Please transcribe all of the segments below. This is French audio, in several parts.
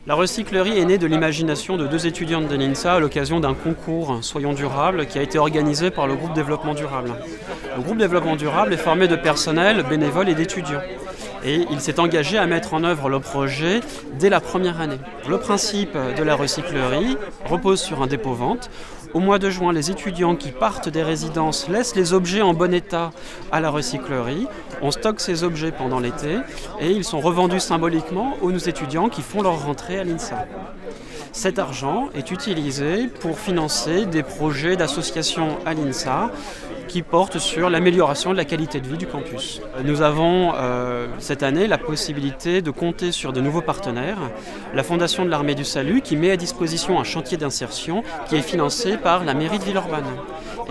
La recyclerie est née de l'imagination de deux étudiantes de l'INSA à l'occasion d'un concours Soyons Durables qui a été organisé par le groupe Développement Durable. Le groupe Développement Durable est formé de personnel, bénévoles et d'étudiants. Et il s'est engagé à mettre en œuvre le projet dès la première année. Le principe de la recyclerie repose sur un dépôt-vente. Au mois de juin, les étudiants qui partent des résidences laissent les objets en bon état à la recyclerie. On stocke ces objets pendant l'été et ils sont revendus symboliquement aux étudiants qui font leur rentrée à l'INSA. Cet argent est utilisé pour financer des projets d'associations à l'INSA qui portent sur l'amélioration de la qualité de vie du campus. Nous avons cette année la possibilité de compter sur de nouveaux partenaires. La Fondation de l'Armée du Salut qui met à disposition un chantier d'insertion qui est financé par la mairie de Villeurbanne.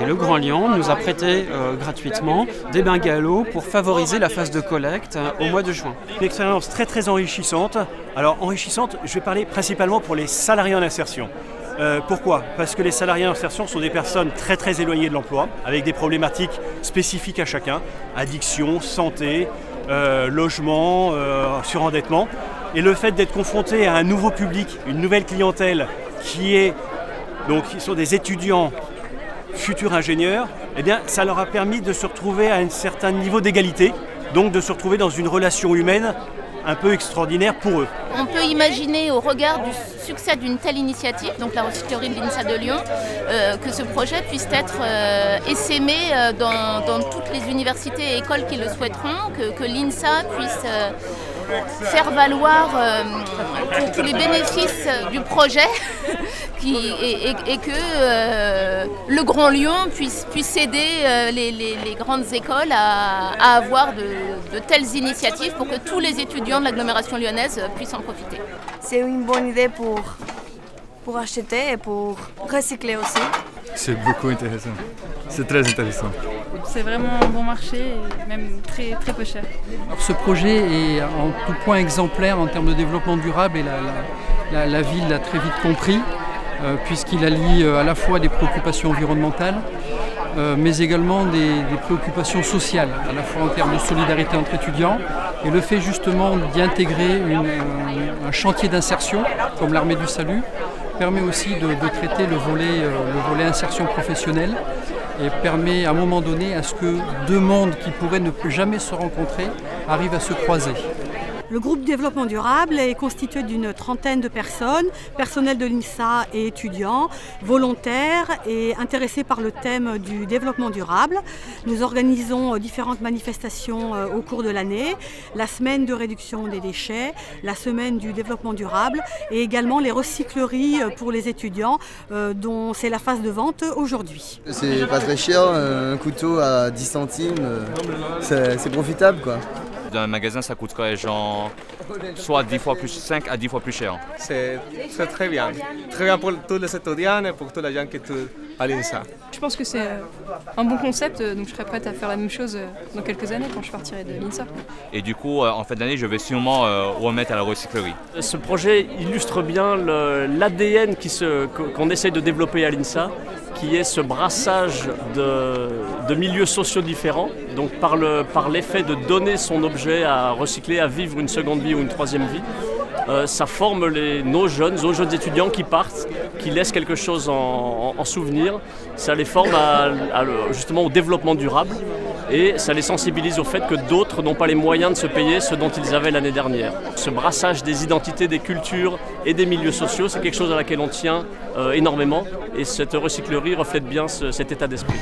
Et le Grand Lyon nous a prêté gratuitement des bungalows pour favoriser la phase de collecte au mois de juin. Une expérience très enrichissante. Alors enrichissante, je vais parler principalement pour les salariés en insertion. Pourquoi ? Parce que les salariés en insertion sont des personnes très éloignées de l'emploi, avec des problématiques spécifiques à chacun, addiction, santé, logement, surendettement. Et le fait d'être confronté à un nouveau public, une nouvelle clientèle qui sont des étudiants futurs ingénieurs, eh bien, ça leur a permis de se retrouver à un certain niveau d'égalité, donc de se retrouver dans une relation humaine un peu extraordinaire pour eux. On peut imaginer au regard du succès d'une telle initiative, donc la recyclerie de l'INSA de Lyon, que ce projet puisse être essaimé dans toutes les universités et écoles qui le souhaiteront, que l'INSA puisse faire valoir tous les bénéfices du projet et que le Grand Lyon puisse aider les grandes écoles à avoir de telles initiatives pour que tous les étudiants de l'agglomération lyonnaise puissent en profiter. C'est une bonne idée pour acheter et pour recycler aussi. C'est beaucoup intéressant. C'est très intéressant. C'est vraiment un bon marché et même très peu cher. Alors, ce projet est en tout point exemplaire en termes de développement durable et la ville l'a très vite compris puisqu'il allie à la fois des préoccupations environnementales mais également des préoccupations sociales, à la fois en termes de solidarité entre étudiants et le fait justement d'y intégrer un chantier d'insertion comme l'Armée du Salut permet aussi de traiter le volet insertion professionnelle et permet à un moment donné à ce que deux mondes qui pourraient ne jamais se rencontrer arrivent à se croiser. Le groupe Développement Durable est constitué d'une trentaine de personnes, personnel de l'INSA et étudiants, volontaires et intéressés par le thème du développement durable. Nous organisons différentes manifestations au cours de l'année, la semaine de réduction des déchets, la semaine du développement durable et également les recycleries pour les étudiants dont c'est la phase de vente aujourd'hui. C'est pas très cher, un couteau à 10 centimes, c'est profitable quoi. Dans un magasin, ça coûterait genre soit 5 à 10 fois plus cher. C'est très bien. Très bien pour tous les étudiants et pour tous les gens qui étudient à l'INSA. Je pense que c'est un bon concept, donc je serais prête à faire la même chose dans quelques années quand je partirai de l'INSA. Et du coup, en fin d'année, je vais sûrement remettre à la recyclerie. Ce projet illustre bien l'ADN qu'on essaye de développer à l'INSA, qui est ce brassage de milieux sociaux différents. Donc par l'effet de donner son objet à recycler, à vivre une seconde vie ou une troisième vie, ça forme nos jeunes étudiants qui partent, qui laissent quelque chose en souvenir. Ça les forme justement au développement durable et ça les sensibilise au fait que d'autres n'ont pas les moyens de se payer ce dont ils avaient l'année dernière. Ce brassage des identités, des cultures et des milieux sociaux, c'est quelque chose à laquelle on tient énormément et cette recyclerie reflète bien cet état d'esprit.